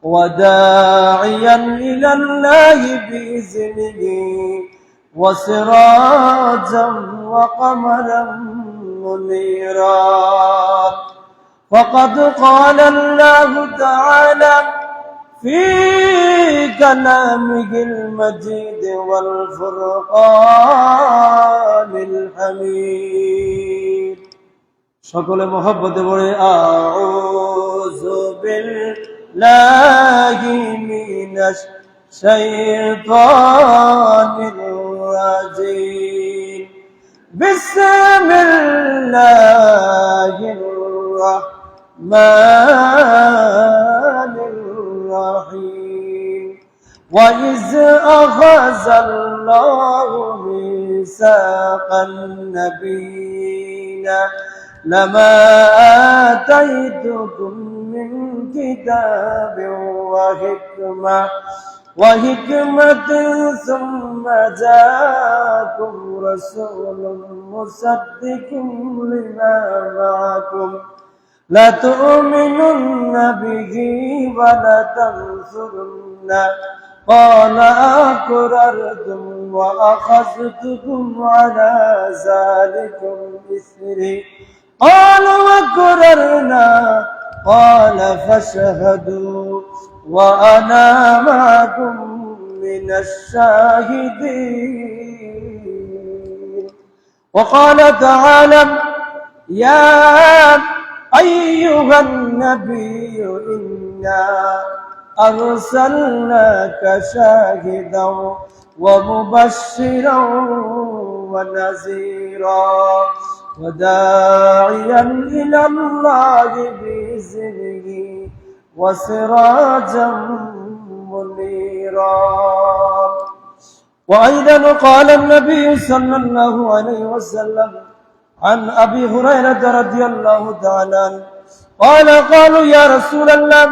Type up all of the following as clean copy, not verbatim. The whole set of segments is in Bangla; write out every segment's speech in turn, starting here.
وداعيا إلى الله بإذنه وسراجا وقمرا منيرا. فقد قال الله تعالى في كلامه المجيد والفرقان الحميد. সকলে মহব্বতে বলে আউযু বিল্লাহি মিনাশ শাইতানির রাজিম। বিসমিল্লাহির রাহমানির রাহিম। وَإِذْ أَخَذَ اللَّهُ مِيثَاقَ النَّبِيِّينَ لما آتيتكم من كتاب وحكمة ثم جاءكم رسول مصدق لما معكم لتؤمنن به ولتنصرنه قال أقررتم وأخذتكم على ذلكم إثري قالوا أقررنا قال فاشهدوا وأنا معكم من الشاهدين. وقال تعالى يا أيها النبي إنا أرسلناك شاهدا ومبشرا ونذيرا وداعيا إلى الله بإذنه وسراجا منيرا. وأيضا قال النبي صلى الله عليه وسلم عن أبي هريرة رضي الله تعالى عنه قال قالوا يا رسول الله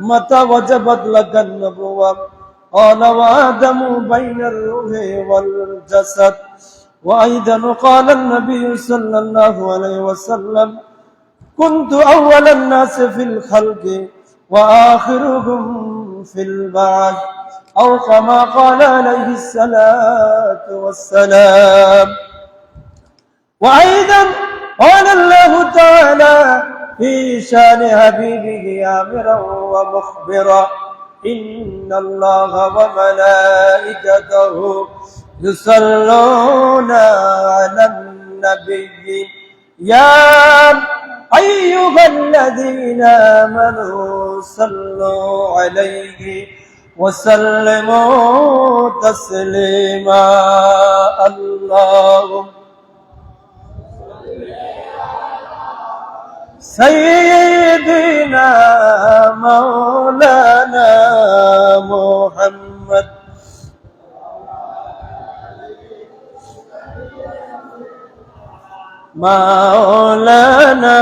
متى وجبت لك النبوة قال وآدم بين الروح والجسد. وأيضا قال النبي صلى الله عليه وسلم كنت أول الناس في الخلق وآخرهم في البعث أو كما قال عليه الصلاة والسلام. وأيضا قال الله تعالى في شان حبيبه آمرا ومخبرا إن الله وملائكته يصلون على النبي يا أيها الذين آمنوا صلوا عليه وسلموا تسليما. اللهم سيدنا مولانا محمد মাওলানা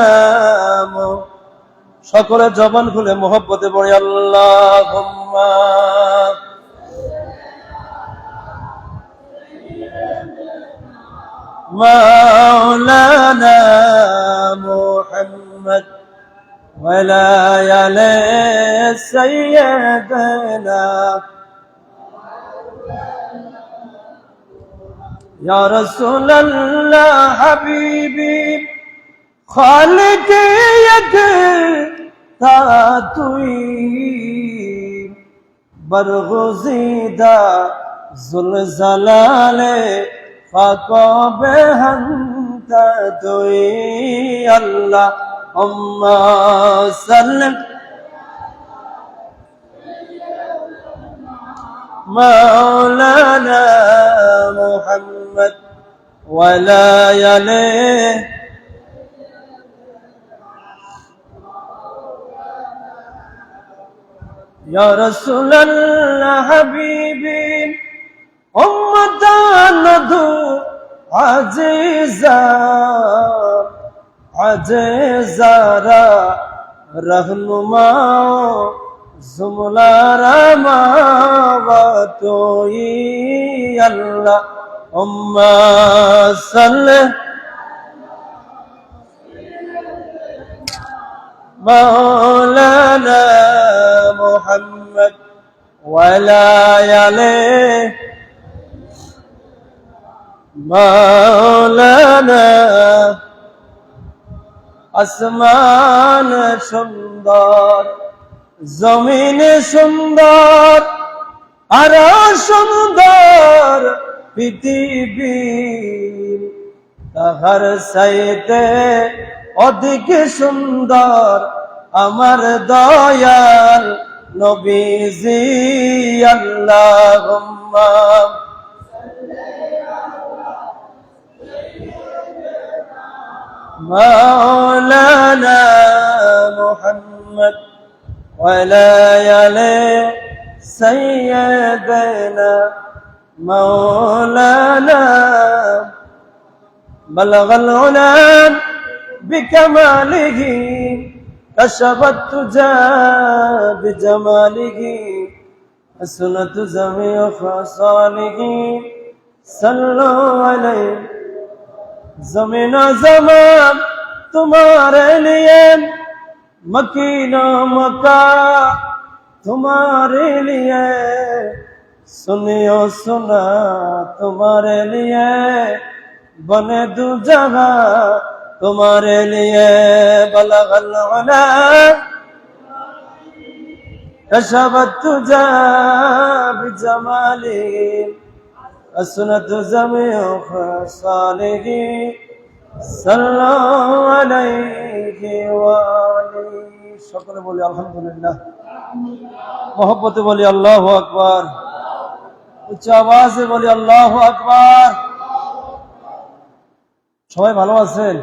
সকলে জবান খুলে মোহব্বতে পড়ে আল্লাহুম্মা মাওলানা মুহাম্মদ ওয়ালা আলি সাইয়্যিদানা या रसूल अल्लाह हबीबी खालिक यकता तुई बरगुज़ीदा ज़ुलज़लाले फ़ाक़ोबे हंता तुई अल्लाहुम्मा सल्लि मौलाना मुहम्मद वला यले या रसूल अल्लाह हबीबी उम्मतान दो अज़ीज़ारा रहनुमाओ जुमलारा मावतोई अल्लाहुम्मा सल्लि मौलाना محمد وعلى آل مولانا আসমান সুন্দর জমিন সুন্দর আর সুন্দর পৃথিবী তাহার চাইতে অধিক সুন্দর আমার দয়াল নবীজি আল্লাহুম্মা مولانا محمد وعلى آل سيدنا مولانا بلغ العلا بكماله كشف الدجى بجماله حسنت جميع خصاله صلوا عليه जमीन जमान तुम्हारे लिए मकीन मक्का तुम्हारे लिए सुनियो सुना तुम्हारे लिए बने दो जगह तुम्हारे लिए बलगल उला कशफत तुजा बिजमाली আসনাত জামিউ খাসালিহি সাল্লাল্লাহু আলাইহি ওয়া আলিহি সকলে বলি আলহামদুলিল্লাহ মহব্বতে বলি আল্লাহু আকবার উচ্চ আওয়াজে বলি আল্লাহু আকবার সবাই ভালো আছেন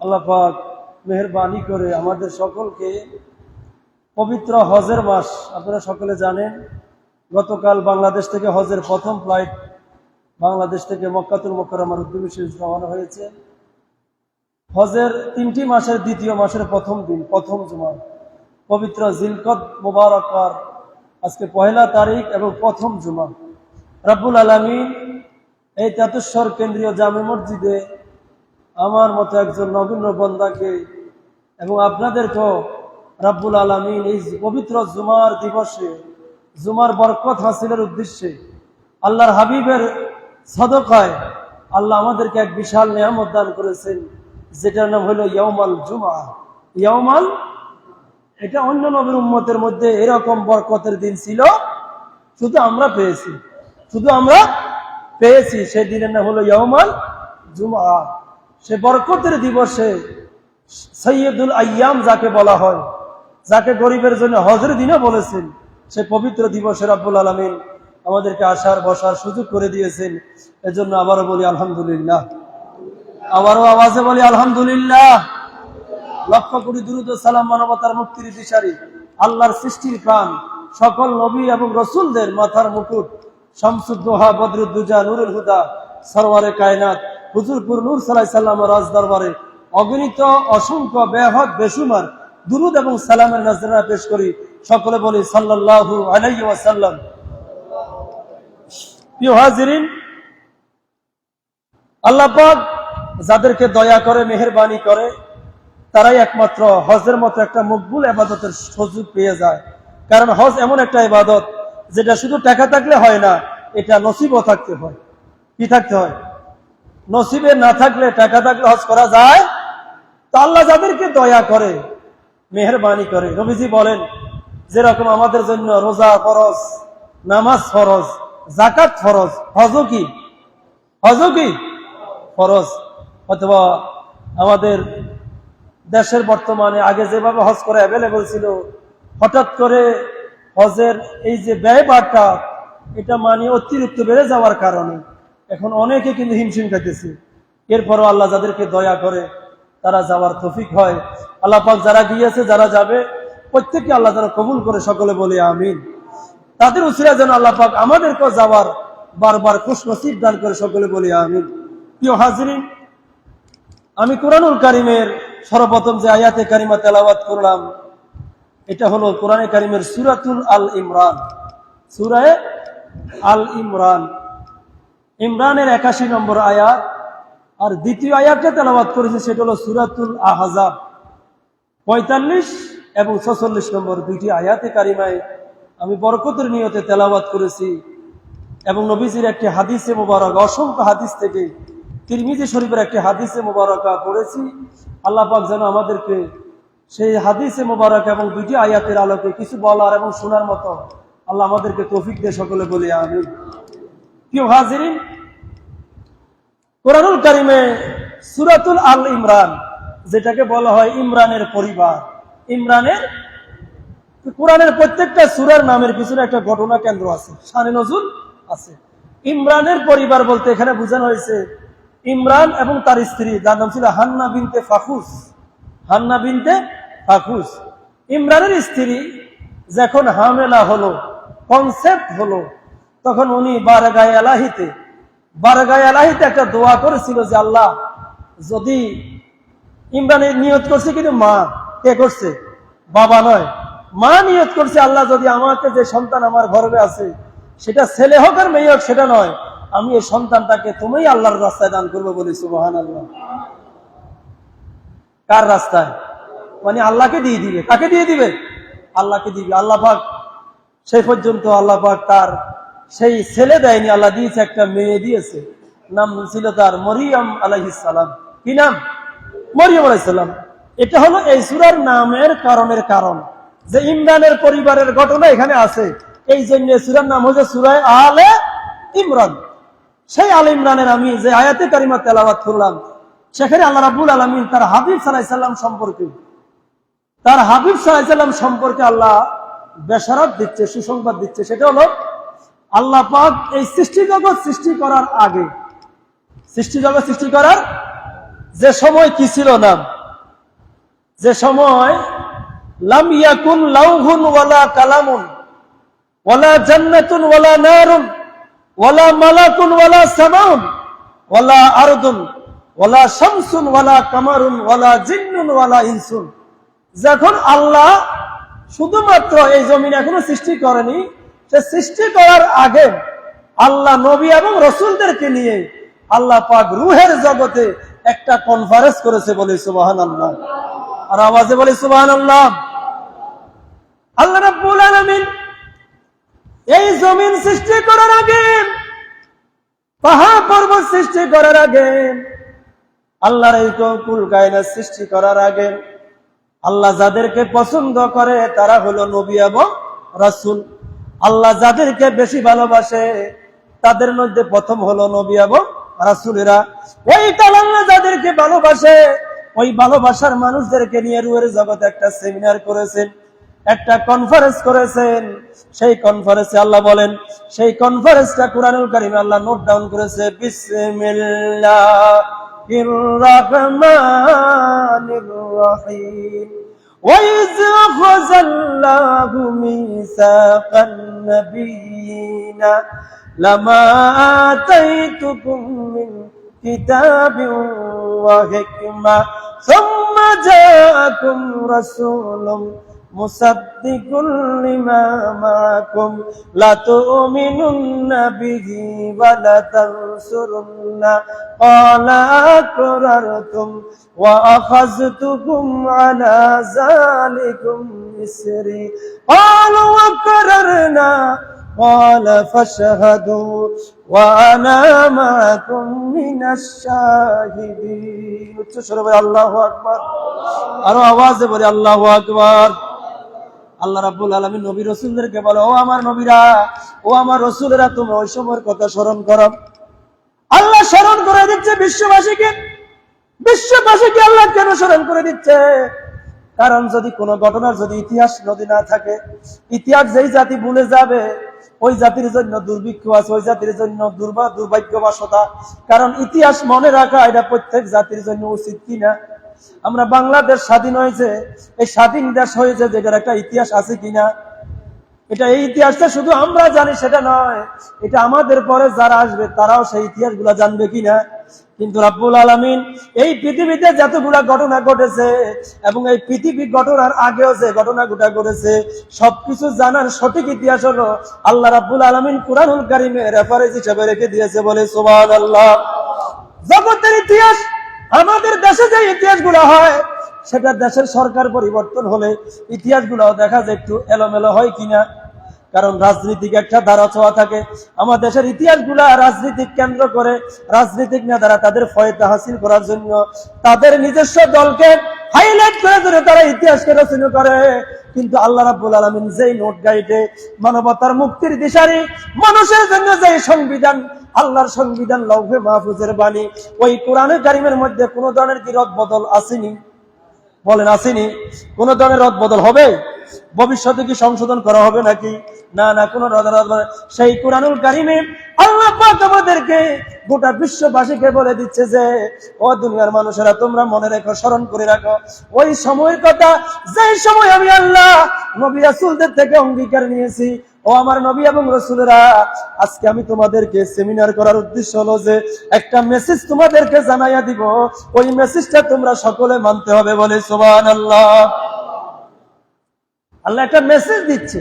আল্লাহ পাক মেহেরবানি করে আমাদের সকলকে পবিত্র হজের মাস আপনারা সকলে জানেন গতকাল বাংলাদেশ থেকে হজের প্রথম ফ্লাইট বাংলাদেশ থেকে মক্কাতুল মুকাররমার উদ্দেশ্যে রওনা হয়েছে হজের 3টি মাসের দ্বিতীয় মাসের প্রথম দিন প্রথম জুমা পবিত্র জিলকদ মুবারকার আজকে পহেলা তারিখ এবং প্রথম জুমা রব্বুল আলামিন এই তেতুশ্বর কেন্দ্রীয় জামে মসজিদে আমার মতো একজন নগণ্য বান্দাকে এবং আপনাদেরকেও রব্বুল আলামিন এই পবিত্র জুমার দিবসে জুমার বরকত হাসিলের উদ্দেশ্যে আল্লাহর হাবিবের সদকায় আল্লাহ আমাদেরকে এক বিশাল নিয়ামত দান করেছেন যেটার নাম হলো ইয়াউমাল জুমা ইয়াউমাল এটা অন্য নবীর উম্মতের মধ্যে এরকম বরকতের দিন ছিল শুধু আমরা পেয়েছি সেই দিনের নাম হলো ইয়াউমাল জুমা সে বরকতের দিবসে সৈয়দুল আইয়াম যাকে বলা হয় যাকে গরিবের জন্য হজের দিনও বলেছেন সে পবিত্র দিবসে রব্বুল আলামিন আমাদেরকে আসার বসার সুযোগ করে দিয়েছেন এজন্য আবারও বলি আলহামদুলিল্লাহ আবারও আওয়াজে বলি আলহামদুলিল্লাহ লক্ষ কোটি দুরূদ ও সালাম মানবতার মুক্তির দিশারি আল্লাহর সৃষ্টির প্রাণ সকল নবী এবং রাসূলদের মাথার মুকুট শামসুদ্দোহা বদরুদ্দুজা নূরুল হুদা সরওয়ারে কায়নাত হুজুরপুর নূর সাল্লাল্লাহু আলাইহি সাল্লামের রাজ দরবারে অগণিত অসংখ্য বেহদ বেশুমার দুরূদ এবং সালামের নজরানা পেশ করি সকলে বলি সাল্লাল্লাহু আলাইহি ওয়াসাল্লাম প্রিয় হাজিরিন আল্লাহ পাক যাদেরকে দয়া করে মেহেরবানি করে তারাই একমাত্র হজের মতো একটা মকবুল ইবাদতের সুযোগ পেয়ে যায় কারণ হজ এমন একটা ইবাদত যেটা শুধু টাকা থাকলে হয় না এটা নসিবও থাকতে হয় কি থাকতে হয় নসিবে না থাকলে টাকা থাকলে হজ করা যায় তো আল্লাহ যাদেরকে দয়া করে মেহেরবানি করে নবীজি বলেন যেরকম আমাদের জন্য রোজা ফরজ নামাজ ফরজ যাকাত ফরজ হজও কি ফরজ অথবা আমাদের দেশের বর্তমানে আগে যেভাবে হজ করা অ্যাভেলেবল ছিল হঠাৎ করে হজের এই যে ব্যয়ভারটা এটা মানে অতিরিক্ত বেড়ে যাওয়ার কারণে এখন অনেকে কিন্তু হিমশিম খাইতেছে এরপরও আল্লাহ যাদেরকে দয়া করে তারা যাওয়ার তৌফিক হয় আল্লাহ পাক যারা গিয়েছে যারা যাবে প্রত্যেককে আল্লাহ যেন কবুল করে সকলে বলি আমিন তাদের উসিলা যেন আল্লাহ পাক আমাদেরকেও যাওয়ার বারবার খুশনসিব দান করে সকলে বলি আমিন প্রিয় হাজিরিন আমি কোরআনুল কারীমের সর্বপ্রথম যে আয়াতে কারিমা তেলাওয়াত করলাম এটা হলো কোরআনে কারীমের সূরাতুল আল ইমরান সূরা আল ইমরান ইমরানের 81 নম্বর আয়াত আর দ্বিতীয় আয়াতটা তেলাওয়াত করেছি সেটা হলো সূরাতুল আহজাব 45 এবং 46 নম্বর দুইটি আয়াতে কারিমায় আমি বরকতের নিয়তে তেলাওয়াত করেছি এবং নবীজির একটি হাদিসে মোবারক, অসংখ্য হাদিস থেকে তিরমিজি শরীফের একটি হাদিসে মোবারকা পড়েছি। আল্লাহ পাক যেন আমাদেরকে সেই হাদিসে মোবারক এবং দুইটি আয়াতের আলোকে কিছু বলার এবং শোনার মতো আল্লাহ আমাদেরকে তৌফিক দিয়ে সকলে বলি আমিন। প্রিয় হাজিরিন, কোরআনুল কারিমে সূরাতুল আল ইমরান, যেটাকে বলা হয় ইমরানের পরিবার, কোরআনের প্রত্যেকটা সূরার নামের পিছনে একটা ঘটনা কেন্দ্র আছে, শানে নজুল আছে। ইমরানের পরিবার বলতে এখানে বোঝানো হয়েছে ইমরান এবং তার স্ত্রী, যার নাম ছিল হান্না বিনতে ফাকুস। ইমরানের স্ত্রী যখন হামেলা হলো, কনসেপ্ট হলো, তখন উনি বারগায়ে এলাহিতে একটা দোয়া করেছিল যে আল্লাহ, যদি ইমরানের নিয়ত করছে, কিন্তু মা কে করছে, বাবা নয়, মা নিয়ত করছে, আল্লাহ যদি আমাকে যে সন্তান আমার গর্ভে আছে সেটা ছেলে হোক আর মেয়ে হোক সেটা নয়, আমি এই সন্তানটাকে তুমি আল্লাহর রাস্তায় দান করবো বলি সুবহানাল্লাহ। কার রাস্তায়? মানে আল্লাহকে দিয়ে দিবে। কাকে দিয়ে দিবে? আল্লাহকে দিবে। আল্লাহ পাক সেই পর্যন্ত আল্লাহ পাক তার সেই ছেলে দেয়নি, আল্লাহ দিয়েছে একটা মেয়ে দিয়েছে, নাম ছিল তার মরিয়ম আলাইহিস সালাম। কি নাম? মরিয়ম আলাইহিস সালাম। এটা হলো এই সূরার নামের কারণ যে ইমরানের পরিবারের ঘটনা এখানে আছে, এই জন্য সূরার নাম হচ্ছে সূরা আলে ইমরান। সেই আলে ইমরানের আমি যে আয়াতে কারিমা তেলাওয়াত করলাম, সেখানে আল্লাহ রাব্বুল আলামিন তার হাবিব সাল্লাল্লাহু আলাইহি সাল্লাম সম্পর্কে আল্লাহ বেশারাত দিচ্ছে, সুসংবাদ দিচ্ছে। সেটা হলো আল্লাহ পাক এই সৃষ্টি জগৎ সৃষ্টি করার আগে, যে সময় কি ছিল না, যে সময় লাম ইয়াকুন লাউহুন ওয়ালা কালামুন ওয়ালা জান্নাতুন ওয়ালা নারুন ওয়ালা মালাকুন ওয়ালা সামাউন ওয়ালা আরদুন ওয়ালা শামসুন ওয়ালা কামারুন ওয়ালা জিন্নুন ওয়ালা ইনসুন। যখন আল্লাহ শুধুমাত্র এই জমিন এখনো সৃষ্টি করেনি, সে সৃষ্টি করার আগে আল্লাহ নবী এবং রাসূলদেরকে নিয়ে আল্লাহ পাক রূহের জগতে একটা কনফারেন্স করেছে, বলে সুবহানাল্লাহ। আর আওয়াজে বলে সুবহানাল্লাহ। আল্লাহ রাব্বুল আলামিন এই জমিন সৃষ্টি করার আগে, পাহাড় পর্বত সৃষ্টি করার আগে, আল্লাহর এই কুল কায়নাত সৃষ্টি করার আগে আল্লাহ যাদেরকে পছন্দ করে তারা হলো নবী এবং রাসূল। আল্লাহ যাদেরকে বেশি ভালোবাসে তাদের মধ্যে প্রথম হলো নবী এবং রাসূলেরা। ওই আল্লাহ যাদেরকে ভালোবাসে, ওই ভালোবাসার মানুষদেরকে নিয়ে রূহের জগতে একটা সেমিনার করেছেন, একটা কনফারেন্স করেছেন। সেই কনফারেন্সে আল্লাহ বলেন, সেই কনফারেন্সটা কুরআনুল কারীমে আল্লাহ নোট ডাউন করেছে, বিসমিল্লাহির রাহমানির রহিম। وَإِذْ أَخَذَ اللَّهُ مِيثَاقَ النَّبِيِّينَ لَمَا آتَيْتُكُم مِّن كِتَابٍ وَحِكْمَةٍ ثُمَّ جَاءَكُمْ رَسُولٌ مُصَدِّقٌ لِّمَا مَعَكُمْ لَتُؤْمِنُنَّ بِهِ وَلَتَنصُرُنَّهُ قَالَ أَقْرَرْتُمْ وَأَخَذْتُكُمْ عَلَى ذَلِكُمْ إِصْرِي قَالُوا أَقْرَرْنَا قَالَ فَاشْهَدُوا وَأَنَا مَعَكُمْ مِنَ الشَّاهِدِينَ। আল্লাহু আকবার। আরো আওয়াজে বলে আল্লাহু আকবার। আল্লাহ রাব্বুল আলামিন নবী রাসূলদেরকে বলে, ও আমার নবীরা, ও আমার রাসূলেরা, তোমরা ওই সময়ের কথা স্মরণ করো। আল্লাহ স্মরণ করে দিচ্ছে বিশ্ববাসীকে। আল্লাহ কেন স্মরণ করে দিচ্ছে? কারণ যদি কোনো ঘটনার যদি ইতিহাস যদি না থাকে, ইতিহাস যেই জাতি ভুলে যাবে ওই জাতির জন্য দুর্ভিক্ষ আছে, ওই জাতির জন্য দুর্ভাগ্যবশতা। কারণ ইতিহাস মনে রাখা এটা প্রত্যেক জাতির জন্য উচিত কিনা? আমরা বাংলাদেশ স্বাধীন হয়েছে, এই স্বাধীন দেশ হয়েছে, যেটার একটা ইতিহাস আছে কিনা? এটা এই ইতিহাসটা শুধু আমরা জানি সেটা নয়, এটা আমাদের পরে যারা আসবে তারাও সেই ইতিহাসগুলো জানবে কিনা? কিন্তু রাব্বুল আলামিন এই পৃথিবীতে যতগুলা ঘটনা ঘটেছে এবং এই পৃথিবী ঘটনার আগেও যে ঘটনাগুলো ঘটেছে সবকিছু জানার সঠিক ইতিহাস হলো আল্লাহ রাব্বুল আলামিন কুরআনুল কারীমে রেফারেন্স হিসেবে রেখে দিয়েছে, বলে সুবহানাল্লাহ। জগতের ইতিহাস, আমাদের দেশে যে ইতিহাসগুলো হয় সেটা দেশের সরকার পরিবর্তন হলে ইতিহাসগুলো দেখা যায় একটু এলোমেলো হয় কিনা। কারণ রাজনীতিক একটা ধারা ছোঁয়া থাকে। আমার দেশের ইতিহাসগুলা রাজনীতিক কেন্দ্র করে রাজনীতিক নেতারা তাদের ফয়দা হাসিল করার জন্য তাদের নিজস্ব দলকে হাইলাইট করে ধরে তারা ইতিহাসকে রচনা করে। কিন্তু আল্লাহ রাব্বুল আলামিন যেই নোট গাইডে মানবতার মুক্তির দিশারি, মানুষের জন্য যেই সংবিধান, আল্লাহর সংবিধান লৌহে মাহফুজের বাণী, ওই কোরআনে কারিমের মধ্যে কোন ধরনের কি রদ বদল আসেনি? বলেন আসেনি? কোন ধরনের রদ বদল হবে? ভবিষ্যতে কি সংশোধন করা হবে নাকি? না না, কোন সেই কোরআনুল কারিমে আল্লাহ পাক আমাদেরকে গোটা বিশ্ববাসীকে বলে দিচ্ছে যে ও দুনিয়ার মানুষেরা, তোমরা মনে রেখো, স্মরণ করে রাখো ওই সময়ের কথা, যে সময় আমি আল্লাহ নবী রাসূলদের থেকে অঙ্গীকার নিয়েছি। ও আমার নবী এবং রাসূলেরা, আজকে আমি তোমাদেরকে সেমিনার করার উদ্দেশ্য হলো যে একটা মেসেজ তোমাদেরকে জানাইয়া দিব, ওই মেসেজটা তোমরা সকলে মানতে হবে। বলে সুবহানাল্লাহ। আল্লাহ একটা মেসেজ দিচ্ছে,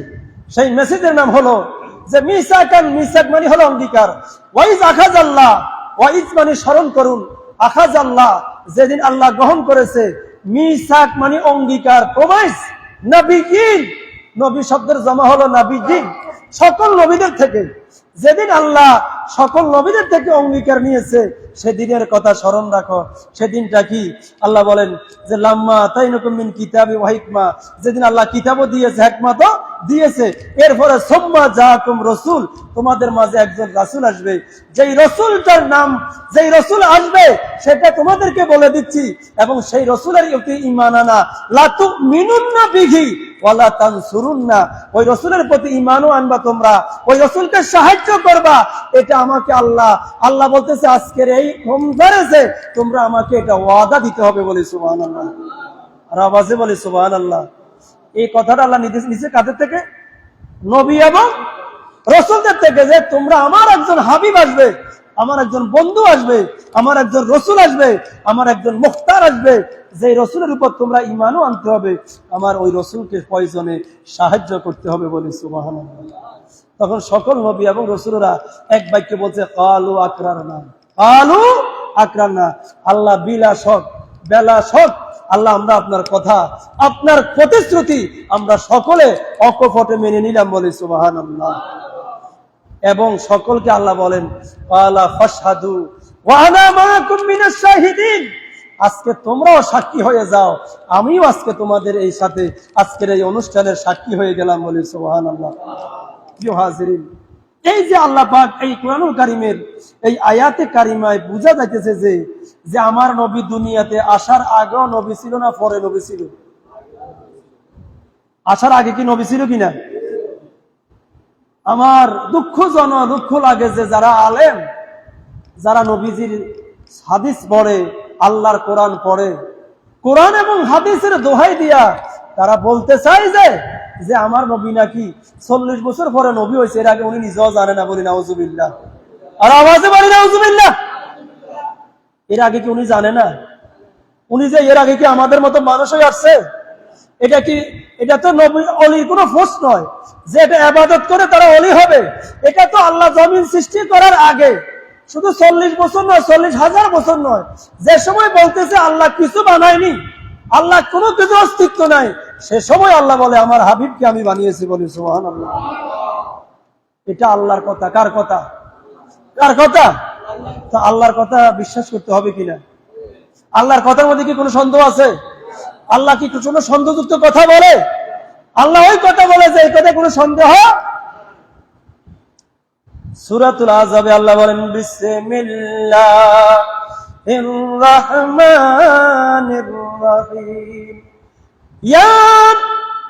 সেই মেসেজের নাম হলো যে মিসাকান, মিসাক মানে হলো অঙ্গীকার, ওয়াইজ আখাযাল্লাহ, ওয়াইজ মানে স্মরণ করুন, আখাযাল্লাহ যেদিন আল্লাহ গ্রহণ করেছে, মিসাক মানে অঙ্গীকার, প্রমিস, নবিয়িন, নবী শব্দের জমা হলো নবিয়িন, সকল নবীদের থেকে যেদিন আল্লাহ সকল নবীদের থেকে অঙ্গীকার নিয়েছে সেদিনের কথা স্মরণ রাখো। সেদিনটা কি? আল্লাহ বলেন যে লাম্মা আতাইনাকুম মিন কিতাবি ওয়া হিকমা, যেদিন আল্লাহ কিতাবও দিয়েছে, হিকমতও দিয়েছে, এরপরে সুম্মা জাআকুম রাসূল, তোমাদের মাঝে একজন রাসূল আসবে, যেই রাসূলটার নাম, যেই রাসূল আসবে সেটা তোমাদেরকে বলে দিচ্ছি, এবং সেই রাসূলের প্রতি ঈমান আনা, লা তুমিনুন্না বিহি ওয়ালা তানসুরুন্না, ওই রাসূলের প্রতি ঈমানও আনবা তোমরা, ওই রাসূলকে সাহায্য করবা। এটা আমাকে আল্লাহ বলতেছে আজকের এই রমজানে তোমরা আমাকে এটা ওয়াদা দিতে হবে। বলে সুবহানাল্লাহ। আর আওয়াজে বলে সুবহানাল্লাহ। এই কথাটা আল্লাহ নিচে কাদের থেকে? নবী এবং রাসূলদের থেকে, যে তোমরা আমার একজন হাবিব আসবে, আমার একজন বন্ধু আসবে, আমার একজন রাসূল আসবে, আমার একজন মুখতার আসবে, যে রাসূলের উপর তোমরা ঈমানও আনতে হবে, আমার ওই রাসূলকে প্রয়োজনে সাহায্য করতে হবে। বলে সুবহানাল্লাহ। তখন সকল নবী এবং রাসূলরা এক বাক্যে বলছে ক্বালু আকরারনা, ক্বালু আকরারনা। আল্লাহ বিলাসক, বেলাসক, আল্লাহ আমরা আপনার কথা, আপনার প্রতিশ্রুতি আমরা সকলে অকপটে মেনে নিলাম। বলে সুবহানাল্লাহ। এবং সকলকে আল্লাহ বলেন ক্বালা ফাশহাদু ওয়া আনা মাআকুম মিনাশ শাহিদিন, আজকে তোমরাও সাক্ষী হয়ে যাও, আমিও আজকে তোমাদের এই সাথে আজকের এই অনুষ্ঠানের সাক্ষী হয়ে গেলাম। বলে সুবহানাল্লাহ। প্রিয় হাজিরিন, এই যে আল্লাহ পাক এই কোরআনুল কারীমের এই আয়াতে কারিমায় বোঝা যাইতেছে যে আমার নবী দুনিয়াতে আসার আগেও নবী ছিল না পরে নবী ছিল? আসার আগে কি নবী ছিল কিনা? আমার দুঃখ লাগে যে যারা আলেম, যারা নবীজির হাদিস পড়ে, আল্লাহর কোরআন পড়ে, কোরআন এবং হাদিসের দোহাই দিয়া তারা বলতে চায় যে আমার নবী নাকি 40 বছর পরে নবী হয়েছে, এর আগে উনি নিজেও জানে না। বলি নাউজুবিল্লাহ। আর আওয়াজে বলি নাউজুবিল্লাহ। এর আগে কি উনি জানে না? উনি যে এর আগে কি আমাদের মতো মানুষ হয়ে আসছে? এটা তো নবী অলির কোনো ফোর্স নয় যে এটা ইবাদত করে তারা অলি হবে। এটা তো আল্লাহ জমিন সৃষ্টি করার আগে, শুধু 40 বছর নয়, 40,000 বছর নয়, যে সময় বলতেছে আল্লাহ কিছু বানায়নি, আল্লাহ কোনো কিছু অস্তিত্ব নাই, সে সময় আল্লাহ বলে আমার হাবিবকে আমি বানিয়েছি। বলি সুবহানাল্লাহ। এটা আল্লাহর কথা। কার কথা? কার কথা? তো আল্লাহর কথা বিশ্বাস করতে হবে কিনা? আল্লাহর কথার মধ্যে কি কোনো সন্দেহ আছে? আল্লাহ কি কোনো সন্দেহযুক্ত কথা বলে? আল্লাহ ওই কথা বলে যে এই কথা কোনো সন্দেহ। সূরাতুল আহজাবে আল্লাহ বলেন বিসমিল্লাহির রাহমানির রাহিম, ইয়া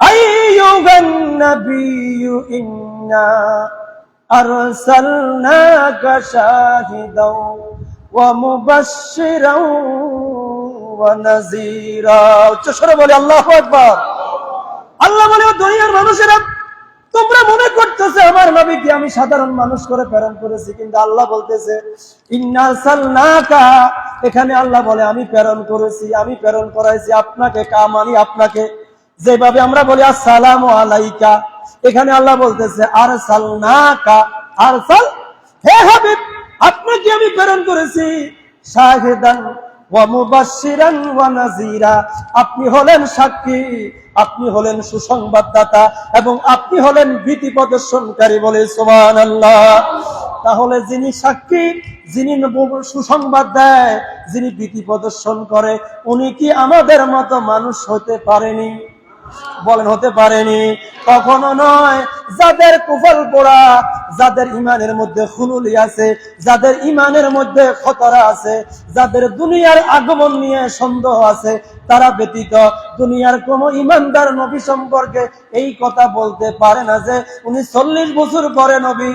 আইয়ুহান নাবিয়্যু ইন্না আরসালনাকা শাহিদাও ওয়া মুবাশশিরাও ওয়া নাযীরা। উচ্চস্বরে বলে আল্লাহু আকবার। আল্লাহ বলে দুনিয়ার মানুষেরা, তোমরা মনে করতেছে আমার নবীকে আমি সাধারণ মানুষ করে প্রেরণ করেছি, কিন্তু আল্লাহ বলতেছে ইন্না আরসালনাকা, এখানে আল্লাহ বলে আমি প্রেরণ করেছি, আমি প্রেরণ করাইছি আপনাকে। কামানি আপনাকে, যেভাবে আমরা বলি আসসালামু আলাইকা, এখানে আল্লাহ বলতেছে আরসালনাকা, আরসাল, হে হাবিব আপনাকে আমি প্রেরণ করেছি, শাহিদান, ওয়া মুবাশশিরান ওয়া নাযীরা, আপনি হলেন সাক্ষী, আপনি হলেন সুসংবাদদাতা এবং আপনি হলেন ভীতি প্রদর্শনকারী। বলে সুবহানাল্লাহ। তাহলে যিনি সাক্ষী, যিনি সুসংবাদ দেয়, যিনি ভীতি প্রদর্শন করে, উনি কি আমাদের মতো মানুষ হতে পারেনি? বলেন হতে পারেনি? কখনো নয়। যাদের কুফল পোড়া, যাদের ইমানের মধ্যে খুলুলি আছে, যাদের ইমানের মধ্যে খতরা আছে, যাদের দুনিয়ার আগমন নিয়ে সন্দেহ আছে, তারা ব্যতীত দুনিয়ার কোন ইমানদার নবী সম্পর্কে এই কথা বলতে পারে না যে উনি 40 বছর পরে নবী।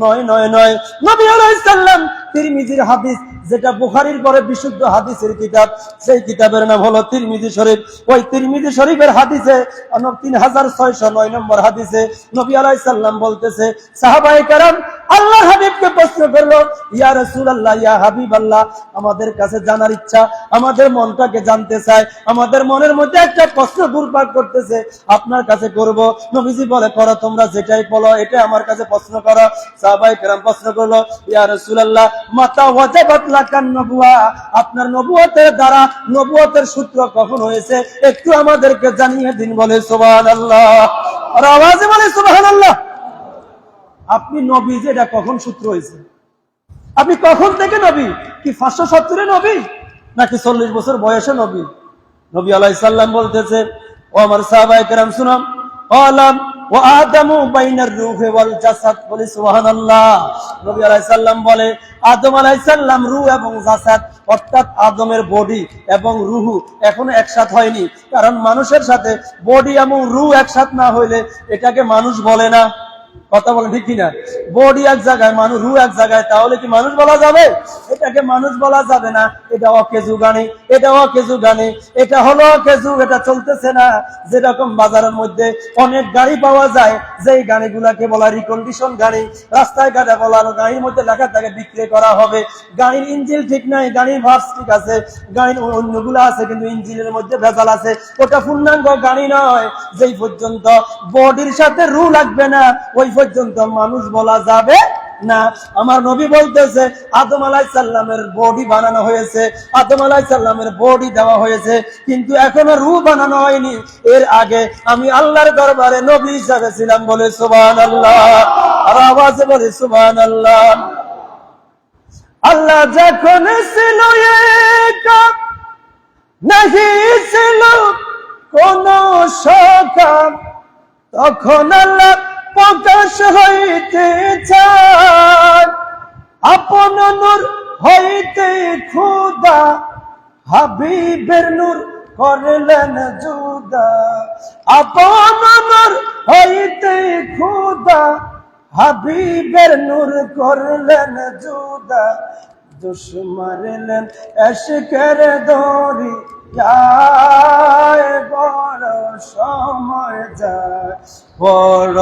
নয় নয় নয়। নবী আলাইহিস সালাম তিরমিজির হাদিস, যেটা বুখারীর পরে বিশুদ্ধ হাদিসের কিতাব, সেই কিতাবের নাম হলো তিরমিজি শরীফ। ওই তিরমিজি শরীফের হাদিসে 3609 নম্বর হাদিসে নবী আলাইহিস সালাম বলতেছে, সাহাবায়ে কেরাম আল্লাহর হাবিবকে প্রশ্ন করলো, ইয়া রাসূলুল্লাহ, ইয়া হাবিবাল্লাহ, আমাদের কাছে জানার ইচ্ছা, আমাদের মনটাকে জানতে চায়, আমাদের মনের মধ্যে একটা প্রশ্ন ঘুরপাক করতেছে, আপনার কাছে করব। নবীজি বলে, করো, তোমরা যেটাই বলো এটা আমার কাছে প্রশ্ন করো। সাহাবায়ে কেরাম প্রশ্ন করলো, ইয়া রাসূলুল্লাহ, মাতা ওয়াজাবাত লাকান নবুয়া, আপনার নবুয়তের দ্বারা, নবুয়তের সূত্র কখন হয়েছে একটু আমাদেরকে জানিয়ে দিন। বলে সুবহানাল্লাহ। আর আওয়াজে বলে সুবহানাল্লাহ। আপনি নবী যে এটা কখন সূত্র হয়েছে? আপনি কখন থেকে নবী? কি 570 নবী নাকি 40 বছর বয়সে নবী? নবী আলাইহিস সালাম বলতেছে, ও আমার সাহাবায়ে কেরাম শুনুন, আলাম ওয়া আদামু বাইনার রূহি ওয়াল জাসাদ। বলি সুবহানাল্লাহ। নবী আলাইহিস সালাম বলে, আদম আলাইহিস সালাম রূহ এবং জাসাদ, অর্থাৎ আদমের বডি এবং রূহ এখনো একসাথে হয়নি। কারণ মানুষের সাথে বডি এবং রূহ একসাথে না হইলে এটাকে মানুষ বলে না। কথা বলেন ঠিক কিনা? বডি এক জায়গায়, মানুষ রূহ এক জায়গায়, তাহলে কি মানুষ বলা যাবে? এটাকে মানুষ বলা যাবে না। এটা অকেজু গানে, এটা অকেজু গানে, এটা হলো অকেজু, এটা চলতেছে না। যেরকম বাজারের মধ্যে অনেক গাড়ি পাওয়া যায়, যেই গাড়িগুলাকে বলা রিকন্ডিশন গাড়ি, রাস্তায় ঘাটে বলার গাড়ির মধ্যে লেখা থাকে বিক্রি করা হবে, গাড়ির ইঞ্জিন ঠিক নাই, গাড়ির ভার্স ঠিক আছে, গাড়ির অন্যগুলো আছে কিন্তু ইঞ্জিনের মধ্যে ভেজাল আছে, ওটা পূর্ণাঙ্গ গাড়ি নয়। যেই পর্যন্ত বডির সাথে রূহ লাগবে না, ওই পর্যন্ত মানুষ বলা যাবে না। আমার নবী বলতেছে, আদম আলাইহিস সালামের বডি বানানো হয়েছে, আদম আলাইহিস সালামের বডি দেওয়া হয়েছে, কিন্তু এখনো রূহ বানানো হয়নি। এর আগে আমি আল্লাহর দরবারে নবী হিসাবে ছিলাম। বলে সুবহানাল্লাহ। আর আওয়াজে বলে সুবহানাল্লাহ। আল্লাহ যখন ছিল একা, নাহি ছিল কোন শাখা, তখন আল্লাহ প্রকাশ হইতে চায়, আপন নূর হইতে খোদা হাবিবের নূর করলেন জুদা, আপন নূর হইতে খোদা হাবিবের নূর করলেন জুদা, দুশমারলেন এশকের দরি যায়, বড় সময় যায়, বড়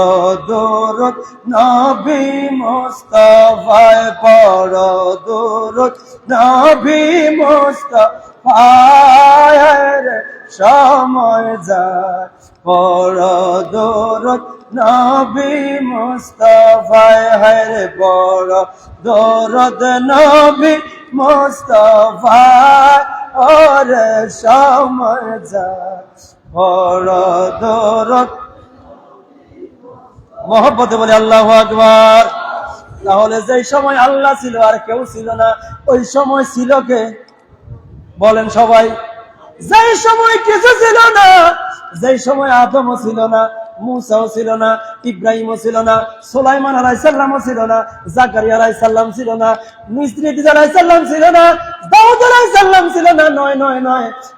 দরদ নবী মুস্তাফায়, বড় দরদ নবী মুস্তাফায়, সময় যায়, বড় দরদ নবী মুস্তাফায়, হরে বড় দরদ নবী মুস্তাফায়, ওরে সময় যায়, বড় দরদ। মহব্বতে বলে আল্লাহু আকবার। তাহলে যেই সময় আল্লাহ ছিল আর কেউ ছিল না, ওই সময় ছিল কে? বলেন সবাই। যেই সময় কিছু ছিল না, যেই সময় আদমও ছিল না, মুসাও ছিল না, ইব্রাহিমও ছিল না, সুলাইমান আলাইহিস সালামও ছিল না, জাকারিয়া আলাইহিস সালাম ছিল না, ইদ্রিস আলাইহিস সালাম ছিল না, দাউদ আলাইহিস সালাম ছিল না।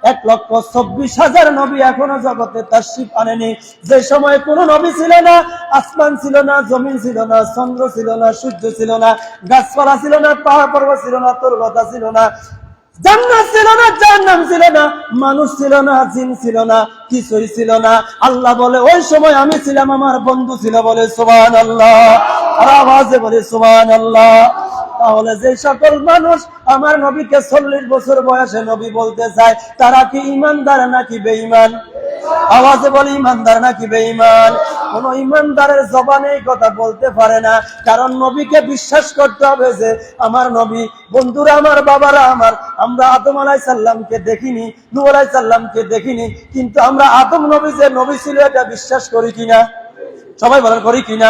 1,24,000 নবী এখনো জগতে তাশরীফ আনেনি। যে সময় কোন নবী ছিল না, আসমান ছিল না, জমিন ছিল না, চন্দ্র ছিল না, সূর্য ছিল না, গাছপালা ছিল না, পাহাড় পর্বত ছিল না, তরুলতা ছিল না, জান্নাত ছিল না, জাহান্নাম ছিল না, মানুষ ছিল না, জিন ছিল না, কিছুই ছিল না। আল্লাহ বলে, ওই সময় আমি ছিলাম, আমার বন্ধু ছিল। বলে সুবহানাল্লাহ। আর আওয়াজে বলে সুবহানাল্লাহ। তাহলে যে সকল মানুষ আমার নবীকে 40 বছর বয়সে নবী বলতে চায়, তারা কি ঈমানদার নাকি বেঈমান? আওয়াজে বলি ইমানদার নাকি বেঈমান? কোন ইমানদারের জবানে এই কথা বলতে পারে না, কারণ নবীকে বিশ্বাস করতে হবে যে আমার নবী। বন্ধুরা আমার, বাবারা আমার, আমরা আদম আলাইহিস সালামকে দেখিনি, নূহ আলাইহিস সালামকে দেখিনি, কিন্তু আমরা আদম নবী যে নবী ছিল এটা বিশ্বাস করি কিনা? সবাই বলেন করি কিনা?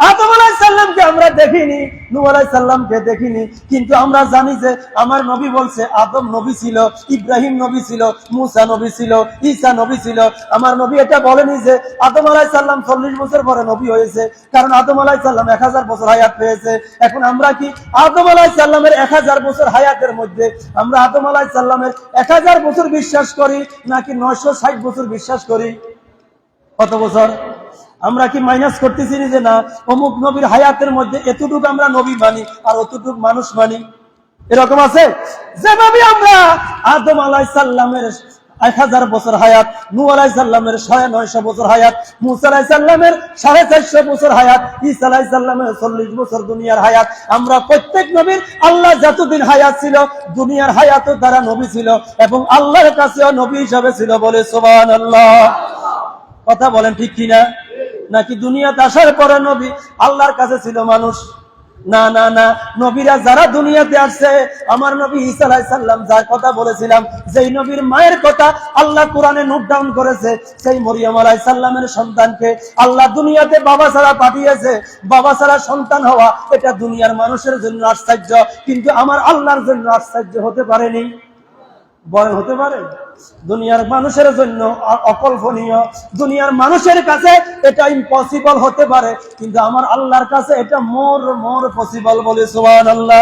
আদম আলাইহিস সালামকে আমরা দেখিনি, নূহ আলাইহিস সালামকে দেখিনি, কিন্তু আমরা জানি যে আমার নবী বলছে আদম নবী ছিল, ইব্রাহিম নবী ছিল, মুসা নবী ছিল, ঈসা নবী ছিল। আমার নবী এটা বলেনি যে আদম আলাইহিস সালাম 40 বছর পরে নবী হয়েছে, কারণ আদম আলাইহিস সালাম 1000 বছর হায়াত পেয়েছে। এখন আমরা কি আদম আলাইহিস সালামের 1000 বছর হায়াতের মধ্যে আমরা আদম আলাইহিস সালামের 1000 বছর বিশ্বাস করি নাকি 960 বছর বিশ্বাস করি? কত বছর? আমরা কি মাইনাস করতেছি যে না অমুক নবীর হায়াতের মধ্যে এতটুকু আমরা নবী মানি আর অতটুকু মানুষ মানি? এরকম আছে? যেভাবে আমরা আদম আলাইহিস সালামের 1000 বছর হায়াত, নূহ আলাইহিস সালামের 950 বছর হায়াত, মুসা আলাইহিস সালামের 450 বছর হায়াত, ঈসা আলাইহিস সালামের 40 বছর দুনিয়ার হায়াত, আমরা প্রত্যেক নবীর আল্লাহ যতদিন হায়াত ছিল দুনিয়ার হায়াতও তারা নবী ছিল এবং আল্লাহর কাছেও নবী হিসেবে ছিল। বলে সুবহানাল্লাহ। কথা বলেন ঠিক কিনা? নাকি দুনিয়াতে আসার পরে নবী আল্লাহর কাছে ছিল মানুষ? না না না, নবীরা যারা দুনিয়াতে আসছে, আমার নবী ঈসা আলাইহিস সালাম যার কথা বলেছিলাম, যেই নবীর মায়ের কথা আল্লাহ কোরআনে নোট ডাউন করেছে, সেই মরিয়ম আলাইহিস সালামের সন্তানকে আল্লাহ দুনিয়াতে বাবা ছাড়া পাঠিয়েছে। বাবা ছাড়া সন্তান হওয়া এটা দুনিয়ার মানুষের জন্য আশ্চর্য, কিন্তু আমার আল্লাহর জন্য আশ্চর্য হতে পারেনি। বলেন হতে পারে? দুনিয়ার মানুষের জন্য অকল্পনীয়, দুনিয়ার মানুষের কাছে এটা ইম্পসিবল হতে পারে, কিন্তু আমার আল্লাহর কাছে এটা মোর পসিবল। বলে সুবহানাল্লাহ।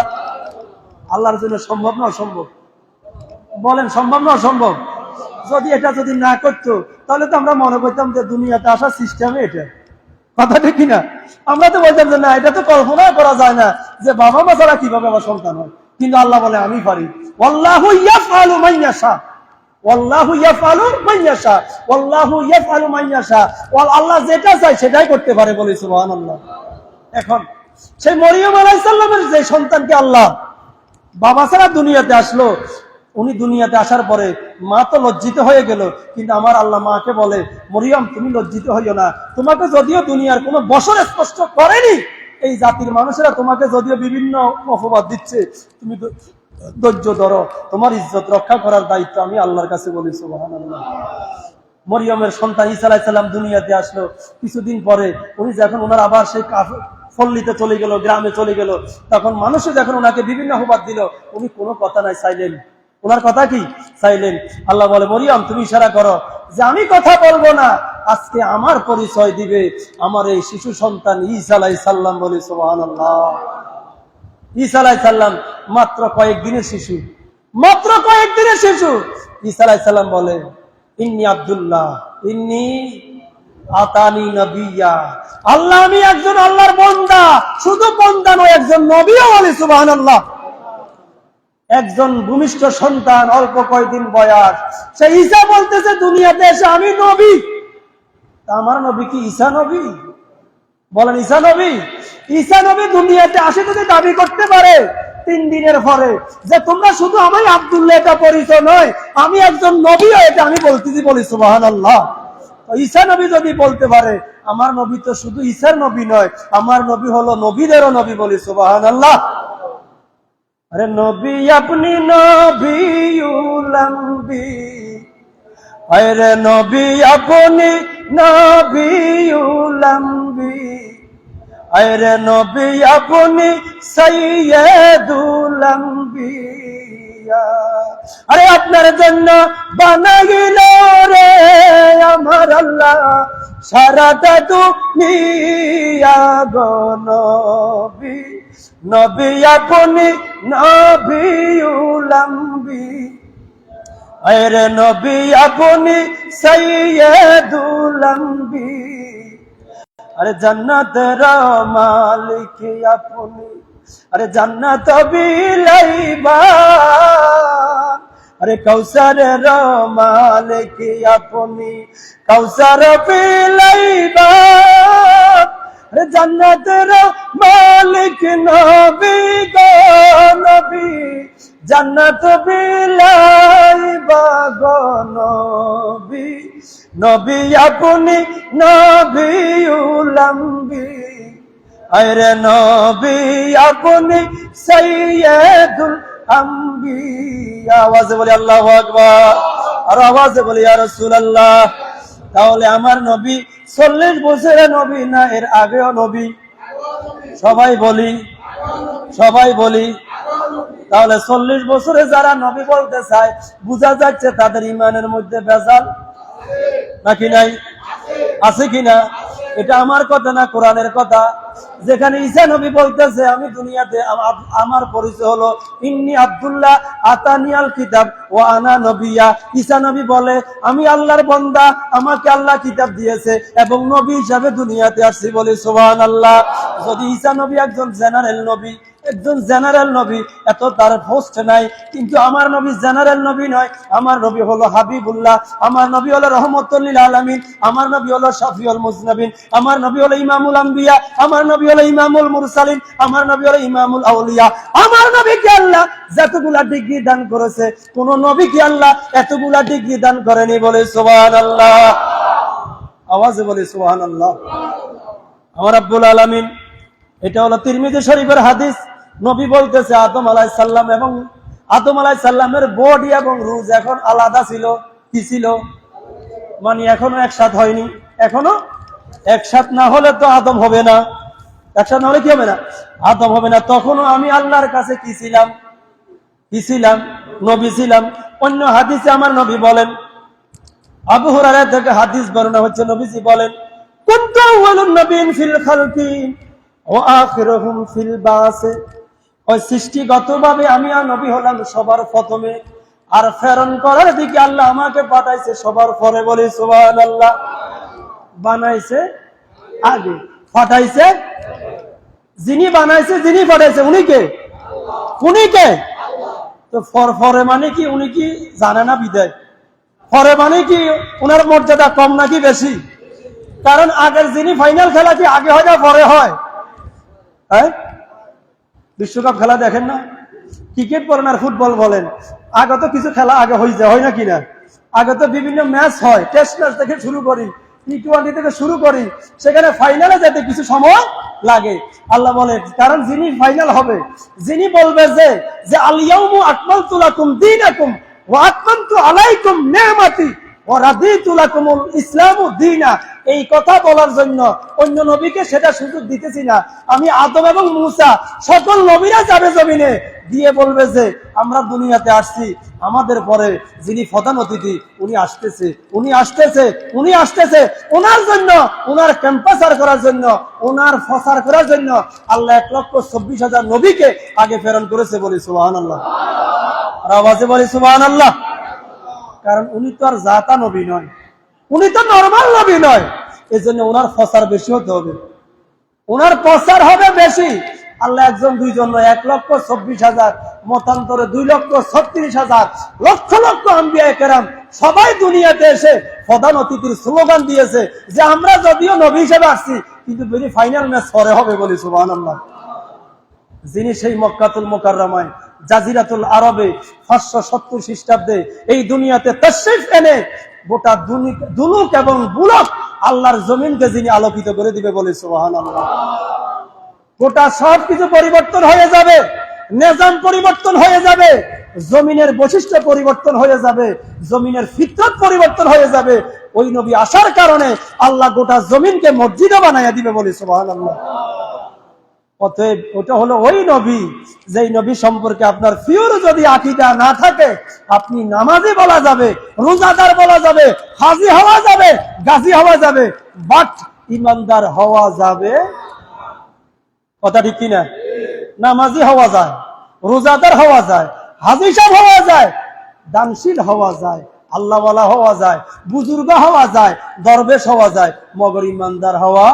আল্লাহর জন্য সম্ভব না অসম্ভব? বলেন সম্ভব না অসম্ভব? যদি না করতো তাহলে তো আমরা মনে করতাম যে দুনিয়াতে আসার সিস্টেমে এটা। কথা ঠিক কিনা? আমরা তো বলতাম যে না, এটা তো কল্পনা করা যায় না যে বাবা মা ছাড়া কিভাবে আমার সন্তান হয়, কিন্তু আল্লাহ বলে আমি পারি। ওয়াল্লাহু ইয়াফআলু মা ইয়াশা, ওয়াল্লাহু ইয়াফআলু মা ইয়াশা, ওয়াল্লাহু ইয়াফআলু মা ইয়াশা। আল্লাহ যেটা চায় সেটাই করতে পারে। বলে সুবহানাল্লাহ। এখন সেই মরিয়ম আলাইহিস সালামের যে সন্তানকে আল্লাহ বাবা ছাড়া দুনিয়াতে আসলো, উনি দুনিয়াতে আসার পরে মা তো লজ্জিত হয়ে গেল, কিন্তু আমার আল্লাহ মাকে বলে মরিয়ম তুমি লজ্জিত হইও না, তোমাকে যদিও দুনিয়ার কোনো বছর স্পষ্ট করেনি, এই জাতির মানুষেরা তোমাকে যদিও বিভিন্ন অপবাদ দিচ্ছে, তুমি ধৈর্য ধরো, তোমার ইজ্জত রক্ষা করার দায়িত্ব আমি আল্লাহর কাছে। বলি সুবহানাল্লাহ। মরিয়মের সন্তান ঈসা আলাইহিস সালাম দুনিয়াতে আসলো। কিছুদিন পরে উনি যখন ওনার আবার সেই পল্লীতে চলে গেল, গ্রামে চলে গেল, তখন মানুষে যখন ওনাকে বিভিন্ন অপবাদ দিল, উনি কোনো কথা নাই, সাইলেন্ট। ওনার কথা কি? সাইলেন্ট। আল্লাহ বলে মরিয়ম তুমি ইশারা করো যে আমি কথা বলবো না, আজকে আমার পরিচয় দিবে আমার এই শিশু সন্তান ঈসা আলাইহিস সালাম। বলে সুবহানাল্লাহ। ঈসা আলাইহিস সালাম মাত্র কয়েকদিনের শিশু, মাত্র কয়েকদিনের শিশু। ঈসা আলাইহিস সালাম বলে ইন্নী আব্দুল্লাহ ইন্নী আতানি নবিয়্যা, আল্লাহ আমি একজন আল্লাহর বান্দা, শুধু বান্দা নয় একজন নবীও। বলে সুবহানাল্লাহ। একজন ভূমিষ্ঠ সন্তান, অল্প কয়েকদিন বয়স, সে ঈসা বলতেছে দুনিয়াতে এসে আমি নবী। আমার নবী কি ঈসা নবী? বলেন ঈসা নবী? ঈসা নবী দুনিয়াতে আসে যদি দাবি করতে পারে 3 দিনের পরে যে তোমরা শুধু আমি আব্দুল্লাহ, এটা পরিচয় নয়, আমি একজন নবীও, এটা আমি বলতেছি। বলি সুবহানাল্লাহ। ঈসা নবী যদি বলতে পারে, আমার নবী তো শুধু ঈসার নবী নয়, আমার নবী হলো নবীদেরও নবী। বলি সুবহানাল্লাহ। अरे नबी अपनी नबीउल अंबी, अरे नबी अपनी नबीउल अंबी, अरे नबी अपनी सैयदुल अंबिया। अरे আপনার জন্য বানাইল রে আমার আল্লাহ সারাটা দুনিয়া গো নবী, নবী আপনি নবীউল আম্বি, আরে নবী আপনি সাইয়্যিদুল আম্বি। আরে জান্নাতের মালিক আপনি, আরে জান্নাত বিলাইবা, আরে কাউসারের মালিক আপনি, কাউসার বিলাইবা। আরে জান্নাতের মালিক নবী গো নবী, জান্নাত বিলাইবা গো নবী, নবী আপনি নবীউল আম্বিয়া, আরে নবী আপনি সাইয়্যিদুল আম্বিয়া। আওয়াজে বলি আল্লাহু আকবার, আর আওয়াজে বলি ইয়া রাসূলুল্লাহ। তাহলে আমার নবী 40 বছরের নবী না এর আগেও নবী? সবাই বলি, সবাই বলি। তাহলে 40 বছরে যারা নবী বলতে চায়, বোঝা যাচ্ছে তাদের ইমানের মধ্যে ভেজাল নাকি নাই? আছে কিনা? এটা আমার কথা না, কোরআনের কথা। যেখানে ঈসা নবী বলতেছে আমি দুনিয়াতে আমার পরিচয় হলো ইন্নী আব্দুল্লাহ আতানিয়াল কিতাব ওয়া আনা নবিয়্যা। ঈসা নবী বলে আমি আল্লাহর বান্দা, আমাকে আল্লাহ কিতাব দিয়েছে এবং নবী হিসাবে দুনিয়াতে আসছি, বলি সুবহানাল্লাহ। যদি ঈসা নবী একজন জেনারেল নবী, একজন জেনারেল নবী, এত তার পোস্ট নাই, কিন্তু আমার নবী জেনারেল নবী নয়। আমার নবী হলো হাবিবুল্লাহ, আমার নবী হলো রহমতুল লিল আলামিন, আমার নবী হলো শাফিউল মুজনাবিন, আমার নবী হলো ইমামুল আম্বিয়া, আমার নবী হলো ইমামুল মুরসালিন, আমার নবী হলো ইমামুল আউলিয়া। আমার নবীকে আল্লাহ যতগুলা ডিগ্রি দান করেছে, কোন নবীকে আল্লাহ এতগুলা ডিগ্রি দান করেনি, বলে সুবহানাল্লাহ। আওয়াজে বলে সুবহানাল্লাহ। আমার রব্বুল আলামিন, এটা হলো তিরমিজি শরীফের হাদিস। নবী বলতেছে আদম আলাইহিস সালাম এবং আদম আলাইহিস সালামের বডি এবং রূহ এখন আলাদা ছিল। কি ছিল? মানে এখনো একসাথ হয়নি। এখনো একসাথ না হলে তো আদম হবে না। একসাথ না হলে কি হবে না? আদম হবে না। তখনও আমি আল্লাহর কাছে কি ছিলাম? কি ছিলাম? নবী ছিলাম। অন্য হাদিসে আমার নবী বলেন, আবু হুরায়রা থেকে হাদিস বর্ণনা হচ্ছে, নবীজি বলেন কুনতু আউয়ালুন নাবিয়্যিন ফিল খালকি ওয়া আখিরুহুম ফিল বাস। ওই সৃষ্টিগতভাবে আমি আর নবী হলাম সবার প্রথমে, আর প্রেরণ করার দিকে আল্লাহ আমাকে পাঠাইছে সবার পরে, বলি সুবহানাল্লাহ। বানাইছে আগে, পাঠাইছে, যিনি বানাইছে যিনি পাঠাইছে উনি কে? উনি কে? তো পরে মানে কি উনি কি জানে না বিদায়? পরে মানে কি উনার মর্যাদা কম নাকি বেশি? কারণ আগের যিনি ফাইনাল খেলা কি আগে হয় না পরে হয়? হ্যাঁ, বিশ্বকাপ খেলা দেখেন না? ক্রিকেট বলেন আর ফুটবল বলেন, আগে তো কিছু খেলা আগে হয়ে যায়, হয় না কিনা? আগে তো বিভিন্ন ম্যাচ হয়, টেস্ট ম্যাচ থেকে শুরু করি, টি-20 থেকে শুরু করি, সেখানে ফাইনালে যেতে কিছু সময় লাগে। আল্লাহ বলে কারণ যিনি ফাইনাল হবে, যিনি বলবে যে আল ইয়াউমু আকমালতু লাকুম দীনাকুম ওয়া আতমামতু আলাইকুম নি'মাতি ওয়া রাদিতু লাকুমুল ইসলামু দীনা, এই কথা বলার জন্য অন্য নবীকে সেটা সুযোগ দিতেছি না। আমি আদম এবং মূসা সকল নবীরা যাবে জমিনে, দিয়ে বলবে যে আমরা দুনিয়াতে আসছি, আমাদের পরে যিনি প্রধান অতিথি উনি আসতেছে, উনি আসতেছে, উনি আসতেছে। ওনার জন্য, ওনার ক্যাম্পাসার করার জন্য, ওনার প্রচার করার জন্য আল্লাহ 1,24,000 নবীকে আগে প্রেরণ করেছে, বলি সুবহানাল্লাহ। আর আওয়াজে বলি সুবহানাল্লাহ। কারণ উনি তো আর জাতা নবী নয়, উনি তো নরমাল নবী নয়, এই জন্য ওনার প্রচার বেশি হতে হবে, ওনার প্রচার হবে বেশি। আল্লাহ একজন দুইজন নয়, 1,24,000, মতান্তরে 2,36,000, লক্ষ লক্ষ আম্বিয়া কেরাম সবাই দুনিয়াতে এসে প্রধান অতিথির স্লোগান দিয়েছে যে আমরা যদিও নবী হিসেবে আসছি, কিন্তু যদি ফাইনাল ম্যাচ পরে হবে, বলি সুবহানাল্লাহ। যিনি সেই মক্কাতুল মুকাররমায় জাজিরাতুল আরবে 570 খ্রিস্টাব্দে এই দুনিয়াতে তাশরীফ এনে গোটা দুলুক এবং বুলক আল্লাহর জমিনকে যিনি আলোকিত করে দিবে, বলে সুবহানাল্লাহ। গোটা সবকিছু পরিবর্তন হয়ে যাবে, নিজাম পরিবর্তন হয়ে যাবে, জমিনের বৈশিষ্ট্য পরিবর্তন হয়ে যাবে, জমিনের ফিতরত পরিবর্তন হয়ে যাবে। ওই নবী আসার কারণে আল্লাহ গোটা জমিনকে মসজিদও বানাইয়া দিবে, বলে সুবহানাল্লাহ। অতএব ওটা হলো ওই নবী, যেই নবী সম্পর্কে আপনার পিওর যদি আকীদা না থাকে, আপনি নামাজি বলা যাবে, রোজাদার বলা যাবে, হাজী হওয়া যাবে, গাজী হওয়া যাবে, বাট ইমানদার হওয়া যাবে। কথা ঠিক কিনা? নামাজি হওয়া যায়, রোজাদার হওয়া যায়, হাজী সাহেব হওয়া যায়, দানশীল হওয়া যায়, আল্লাহওয়ালা হওয়া যায়, বুজুর্গ হওয়া যায়, দরবেশ হওয়া যায়, মগর ইমানদার হওয়া।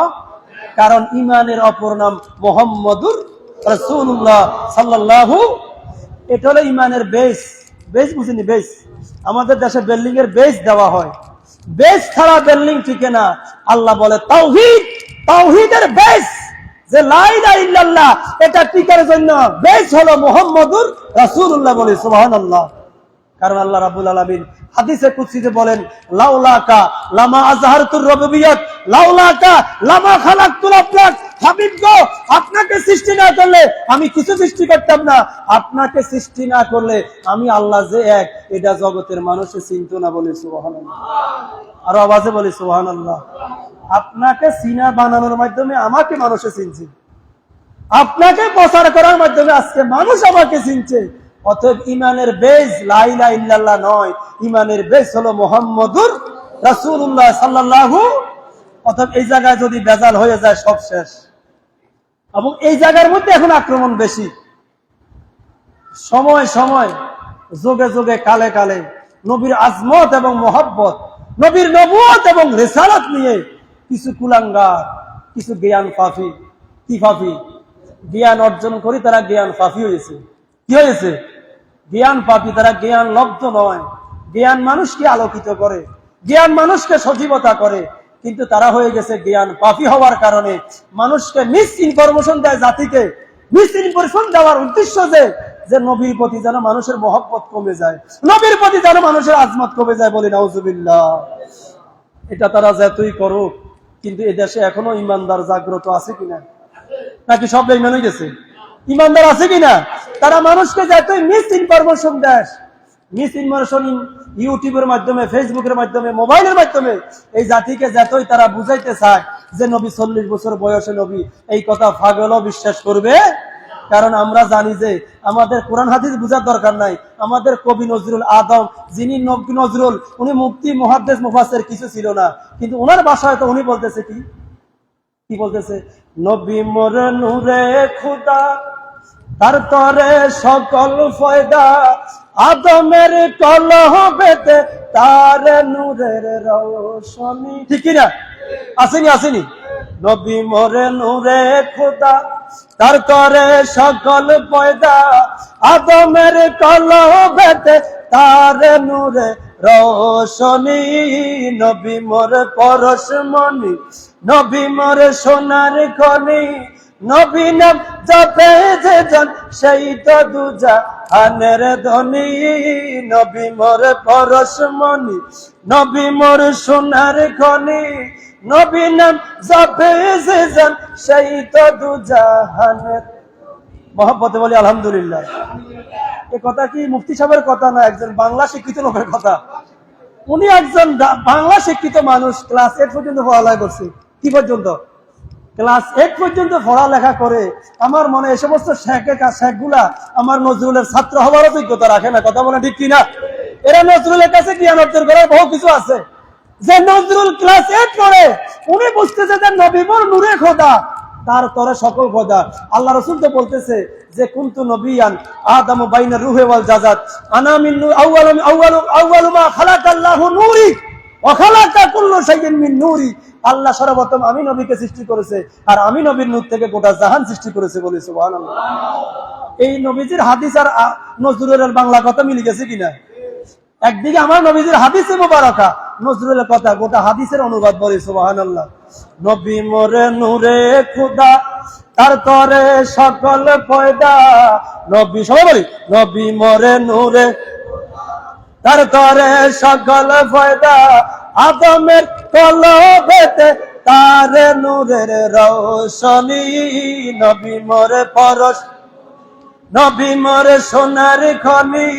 কারণ ইমানের অপর নাম মুহাম্মাদুর রাসূলুল্লাহ সাল্লাল্লাহু। এটা হলো ইমানের বেস। বেস বুঝিনি? বেস আমাদের দেশে বিল্ডিং এর বেস দেওয়া হয়, বেস ছাড়া বিল্ডিং টিকে না। আল্লাহ বলে তাওহীদ, তাওহীদের বেস যে লা ইলাহা ইল্লাল্লাহ এটা টিকার জন্য বেশ হলো মুহাম্মদুর রাসূলুল্লাহ বলে সুবহানাল্লাহ। কারণ আল্লাহ রাব্বুল আলামিন হাদিসে কুদসিতে বলেন, লাউলাকা লামা আযহারতুর রুবুবিয়্যাত লাউলাকা লামা খালাকতুল আফলাক। হাবিব গো, আপনাকে সৃষ্টি না করলে আমি কিছু সৃষ্টি করতাম না, আপনাকে সৃষ্টি না করলে আমি আল্লাহ যে এক এটা জগতের মানুষে চিনতো না বলে সুবহানাল্লাহ। আর আওয়াজে বলে সুবহানাল্লাহ। আপনাকে সিনা বানানোর মাধ্যমে আমাকে মানুষে চিনছে, আপনাকে প্রচার করার মাধ্যমে আজকে মানুষ আমাকে চিনছে। অতএব ইমানের বেজ লা ইলাহা ইল্লাল্লাহ নয়, ইমানের বেজ হলো মুহাম্মদুর রাসূলুল্লাহ সাল্লাল্লাহু। অতএব এই জায়গায় যদি বেজাল হয়ে যায় সব শেষ। এবং এই জায়গার মধ্যে এখন আক্রমণ বেশি। সময় সময় যোগে যোগে কালে কালে নবীর আজমত এবং মহব্বত, নবীর নবুয়ত এবং রিসালাত নিয়ে কিছু কুলাঙ্গার, কিছু জ্ঞান পাফি, কি পাফি, জ্ঞান অর্জন করি তারা জ্ঞান পাফি হয়েছে। কি হয়েছে? জ্ঞান পাপী। তারা জ্ঞান লব্ধ নয়। জ্ঞান মানুষকে আলোকিত করে, জ্ঞান মানুষকে সজীবতা করে, কিন্তু তারা হয়ে গেছে জ্ঞান পাপী হওয়ার কারণে মানুষকে মিস ইনফরমেশন দেয়, জাতিকে মিস ইনফরমেশন দেওয়ার উদ্দেশ্য যে নবীর প্রতি যেন মানুষের মহব্বত কমে যায়, নবীর প্রতি যেন মানুষের আজমত কমে যায়। বলি নাউজুবিল্লাহ। এটা তারা যতই করুক, কিন্তু এদেশে এখনো ইমানদার জাগ্রত আছে কিনা? নাকি সব বেঈমান হয়ে গেছে? ইমানদার আছে কিনা? তারা মানুষকে যতই মিস ইনফরমেশন দেয়, মিস ইনফরমেশন ইউটিউবের মাধ্যমে, ফেসবুকের মাধ্যমে, মোবাইলের মাধ্যমে এই জাতিকে যতই তারা বুঝাইতে চায় যে নবী 40 বছর বয়সে নবী, এই কথা পাগলও বিশ্বাস করবে। কারণ আমরা জানি যে আমাদের কোরআন হাদিস বুঝার দরকার নাই। আমাদের কবি নজরুল আদম, যিনি নবী নজরুল, উনি মুফতি, মুহাদ্দিস, মুফাসসির কিছু ছিল না, কিন্তু ওনার ভাষায় তো উনি বলতেছে কি বলতেছে? নবী মোর নূরে খুদা, তার তরে সকল ফয়দা, আদমের কলবেতে তার নূরের রোশনী। ঠিক না? আসেনি আসেনি? নবী মোরে নূরে খুদা, তার তরে সকল ফয়দা, আদমের কলবেতে তার নূরে রোশনী। নবী মোর পরশমণি, নবী মোর সোনার খনি, নবী নাম জপে যে জন সেই তো দুজাহানের ধনী। নবী মোর পরশমণি, নবী মোর সোনার খনি, নবী নাম জপে যে জন সেই তো দুজাহানের। মহব্বতে বলি আলহামদুলিল্লাহ। এ কথা কি মুফতি সাহেবের কথা না, একজন বাংলা শিক্ষিত লোকের কথা। উনি একজন বাংলা শিক্ষিত মানুষ, ক্লাস 8 পর্যন্ত পড়ালেখা করছে। কি পর্যন্ত? ক্লাস 8 পর্যন্ত পড়ালেখা করে। আমার মনে এই সমস্ত শেখগুলা আমার নজরুলের ছাত্র হওয়ার যোগ্যতা রাখে না। কথা বলে ঠিক কিনা? এরা নজরুলের কাছে জ্ঞান অর্জন করার বহু কিছু আছে। যে নজরুল ক্লাস 8 পড়ে, উনি বুঝতেছে যে নবী মোর নূরে খোদা, তার তরে সকল খোদা। আল্লাহ রাসূল তো বলতেছে যে কুনতু নবিয়ান আদামু বাইনা রূহি ওয়াল জাসাদ, আনা মিন আউয়ালু মা খালাকাল্লাহু নূরি ওয়া খালাকা কুল্লু শাইইন মিন নূরি। আল্লাহ সর্বপ্রথম আমি নবীকে সৃষ্টি করেছে, আর আমি নবীর নূর থেকে গোটা জাহান সৃষ্টি করেছে। বলে সুবহানাল্লাহ। এই নবীজির হাদিস আর নজরুলের বাংলা কথা মিলে গেছে কিনা? একদিকে আমার নবীজির হাদিসে মুবারাকা, নজরুলের কথা, গোটা হাদিসের অনুবাদ। বলে সুবহানাল্লাহ। নবী মোরে নূরে খুদা, তার তরে সকল ফয়দা। নবী, সবাই বলি, নবী মোরে নূরে, তার তরে সকল ফয়দা, আদমের কলবেতে তার নূরের রোশনী। নবী মোরে পরশ, নবী মোরে সোনার খনি,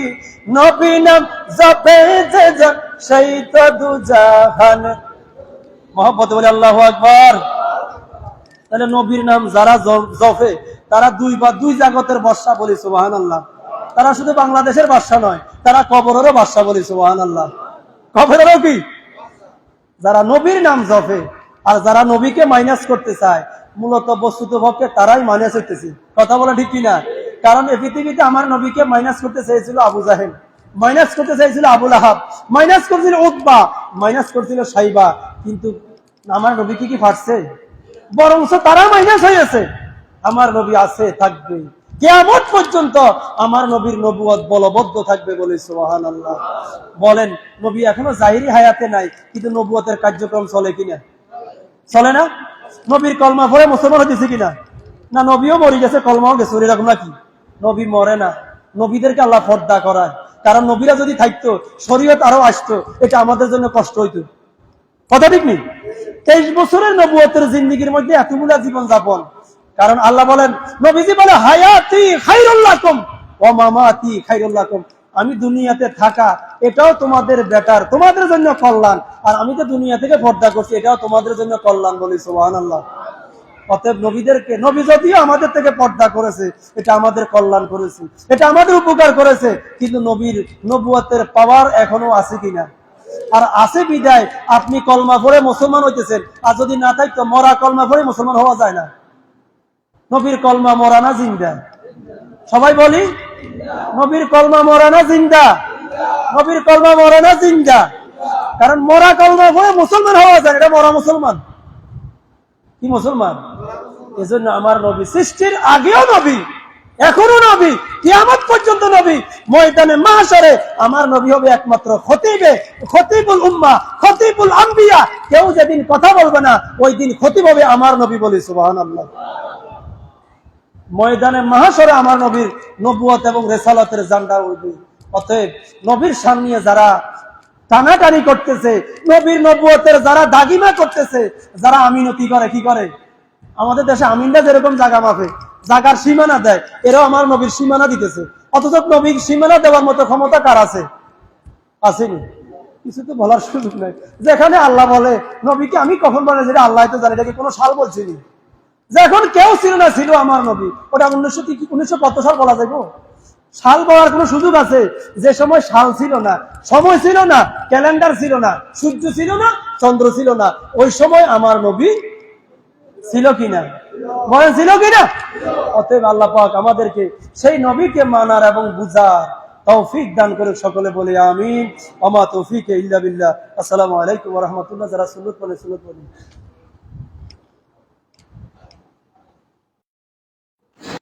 নবী নাম জপে যে জন সেই তো দুজাহান। মহব্বত বলে আল্লাহু আকবার। তাহলে নবীর নাম যারা জপে তারা দুই জগতের বাদশা। বলি সুবহানাল্লাহ। তারা শুধু বাংলাদেশের বাদশা নয়, তারা কবরেরও বাদশা। বলি সুবহানাল্লাহ। কবরেরও কি? যারা নবীর নাম জপে আর যারা নবীকে মাইনাস করতে চায়, মূলত বস্তুতপক্ষে তারাই মাইনাস হইতেছে। কথা বলা ঠিক কিনা? কারণ এই পৃথিবীতে আমার নবীকে মাইনাস করতে চেয়েছিল আবু জাহেল, মাইনাস করতে চাইছিল আবু লাহাব, মাইনাস করছিল উতবা, মাইনাস করছিল সাইবা, কিন্তু আমার নবী কি পারছে? বরঞ্চ তারা মাইনাস হয়েছে। আমার নবী আছে, থাকবে কিয়ামত পর্যন্ত। আমার নবীর নবুয়ত বলবদ্ধ থাকবে। বলে সুবহানাল্লাহ। বলেন, নবী এখনো জাহিরি হায়াতে নাই, কিন্তু নবুয়তের কার্যক্রম চলে কিনা? চলে না? নবীর কলমা পড়ে মুসলমান হয়েছে কিনা? না নবীও মরে গেছে, কলমাও গেছে, এরকম নাকি? নবী মরে না, নবীদেরকে আল্লাহ পর্দা করায়। কারণ নবীরা যদি থাকতো, শরীয়ত আরো আসতো, এটা আমাদের জন্য কষ্ট হইতো। কথা ঠিক নেই? 23 বছরের নবুয়তের জিন্দেগির মধ্যে এতগুলা জীবন যাপন। কারণ আল্লাহ বলেন, নবীজি বলে হায়াতি খায়রুল লাকুম ওয়া মামাতি খায়রুল লাকুম, আমি দুনিয়াতে থাকা এটাও তোমাদের বেটার, তোমাদের জন্য কল্যাণ, আর আমি তো দুনিয়া থেকে পর্দা করছি, এটাও তোমাদের জন্য কল্যাণ। বলি সুবহানাল্লাহ। অতএব নবীদেরকে, নবী যদিও আমাদের থেকে পর্দা করেছে, এটা আমাদের কল্যাণ করেছে, এটা আমাদের উপকার করেছে, কিন্তু নবীর নবুয়তের পাওয়ার এখনো আছে কিনা? আর আছে বিদায় আপনি কলমা পড়ে মুসলমান হইতেছেন, আর যদি না থাকতো মরা কলমা পড়ে মুসলমান হওয়া যায় না। নবীর কলমা মরা না জিন্দা? সবাই বলি, নবীর কলমা মরা না জিন্দা? নবীর কলমা মরা না জিন্দা? কারণ মরা কলমা পড়ে মুসলমান হওয়া যায়, এটা মরা মুসলমান। কি মুসলমান? এজন্য আমার নবী সৃষ্টির আগেও নবী, এখনো নবী, কিয়ামত পর্যন্ত নবী। ময়দানে মাহশরে আমার নবী হবে একমাত্র খতিবে, খতিবুল উম্মাহ, খতিবুল আম্বিয়া। কেউ যেদিন কথা বলবে না, ওই দিন খতিব হবে আমার নবী। বলি সুবহানাল্লাহ। ময়দানে মাহশরে আমার নবীর নবুয়ত এবং রিসালাতের ঝান্ডা উঠবে। অতএব নবীর সামনে যারা টানাটানি করতেছে, নবীর নবুয়তের যারা দাগিমা করতেছে, যারা আমিনতি করে, কি করে? আমাদের দেশে আমিনরা যেরকম জায়গা মাপে, জায়গার সীমানা দেয়, এরাও আমার নবীর সীমানা দিতেছে। অথচ নবীর সীমানা দেওয়ার মতো ক্ষমতা কার আছে? আসেনি। কিছু তো বলার সুযোগ নাই। যেখানে আল্লাহ বলে, নবীকে আমি কখন বলে, যেটা আল্লাহ তো জানে, এটাকে কোনো সাল বলছিনি। যখন কেউ ছিল না, ছিল আমার নবী, ওটা 1900 কত সাল বলা যাবে? সাল বলার কোন সুযোগ আছে? যে সময় সাল ছিল না, সময় ছিল না, ক্যালেন্ডার ছিল না, সূর্য ছিল না, চন্দ্র ছিল না, ওই সময় আমার নবী ছিল কিনা? মনে ছিল কিনা? অতএব আল্লাহ পাক আমাদেরকে সেই নবীকে মানার এবং বুঝার তৌফিক দান করে। সকলে বলে আমিন। ওয়া মা তৌফিক ইল্লা বিল্লাহ। আসসালামু আলাইকুম ওয়া রাহমাতুল্লাহ। যারা সুন্নাত পড়ে সুন্নাত পড়ুন।